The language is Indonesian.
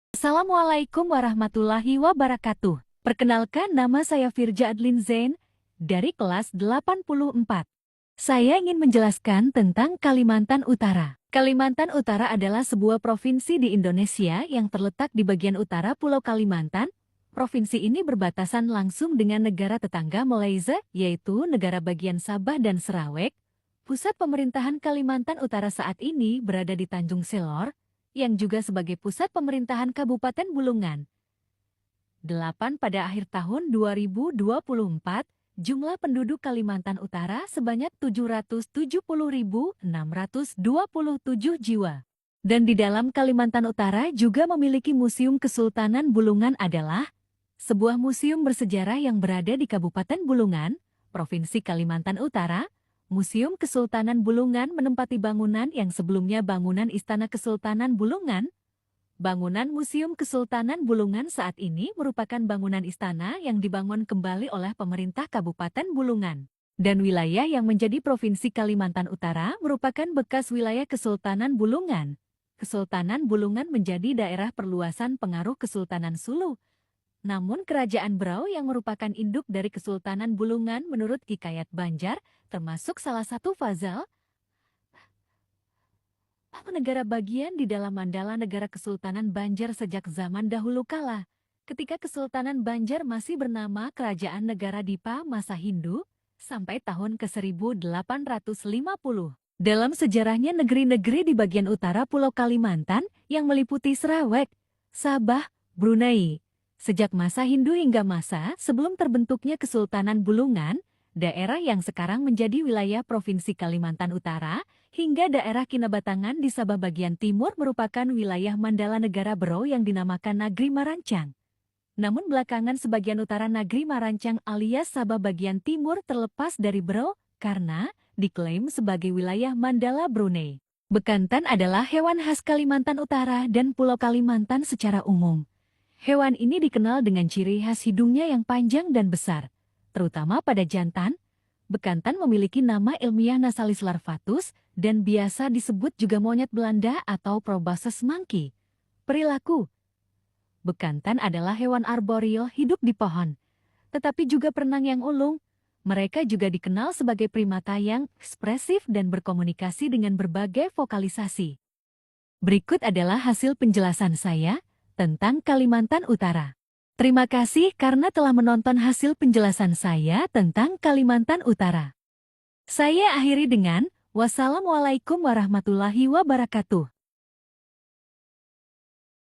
Assalamualaikum warahmatullahi wabarakatuh. Perkenalkan, nama saya Firja Adlin Zain dari kelas 84. Saya ingin menjelaskan tentang Kalimantan Utara. Kalimantan Utara adalah sebuah provinsi di Indonesia yang terletak di bagian utara Pulau Kalimantan. Provinsi ini berbatasan langsung dengan negara tetangga Malaysia, yaitu negara bagian Sabah dan Sarawak. Pusat pemerintahan Kalimantan Utara saat ini berada di Tanjung Selor, yang juga sebagai pusat pemerintahan Kabupaten Bulungan. 8 pada akhir tahun 2024, jumlah penduduk Kalimantan Utara sebanyak 770.627 jiwa. Dan di dalam Kalimantan Utara juga memiliki Museum Kesultanan Bulungan adalah sebuah museum bersejarah yang berada di Kabupaten Bulungan, Provinsi Kalimantan Utara. Museum Kesultanan Bulungan menempati bangunan yang sebelumnya bangunan Istana Kesultanan Bulungan. Bangunan Museum Kesultanan Bulungan saat ini merupakan bangunan istana yang dibangun kembali oleh pemerintah Kabupaten Bulungan. Dan wilayah yang menjadi Provinsi Kalimantan Utara merupakan bekas wilayah Kesultanan Bulungan. Kesultanan Bulungan menjadi daerah perluasan pengaruh Kesultanan Sulu. Namun Kerajaan Berau yang merupakan induk dari Kesultanan Bulungan menurut Hikayat Banjar, termasuk salah satu Fazal, negara bagian di dalam Mandala negara Kesultanan Banjar sejak zaman dahulu kala. Ketika Kesultanan Banjar masih bernama Kerajaan Negara Dipa masa Hindu, sampai tahun ke-1850. Dalam sejarahnya negeri-negeri di bagian utara Pulau Kalimantan yang meliputi Sarawak, Sabah, Brunei. Sejak masa Hindu hingga masa sebelum terbentuknya Kesultanan Bulungan, daerah yang sekarang menjadi wilayah Provinsi Kalimantan Utara, hingga daerah Kinabatangan di Sabah bagian timur merupakan wilayah Mandala Negara Berau yang dinamakan Nagri Marancang. Namun belakangan sebagian utara Nagri Marancang alias Sabah bagian timur terlepas dari Berau karena diklaim sebagai wilayah Mandala Brunei. Bekantan adalah hewan khas Kalimantan Utara dan Pulau Kalimantan secara umum. Hewan ini dikenal dengan ciri khas hidungnya yang panjang dan besar, terutama pada jantan. Bekantan memiliki nama ilmiah Nasalis larvatus dan biasa disebut juga monyet Belanda atau Proboscis monkey. Perilaku: bekantan adalah hewan arboreal hidup di pohon, tetapi juga perenang yang ulung. Mereka juga dikenal sebagai primata yang ekspresif dan berkomunikasi dengan berbagai vokalisasi. Berikut adalah hasil penjelasan saya tentang Kalimantan Utara. Terima kasih karena telah menonton hasil penjelasan saya tentang Kalimantan Utara. Saya akhiri dengan wassalamualaikum warahmatullahi wabarakatuh.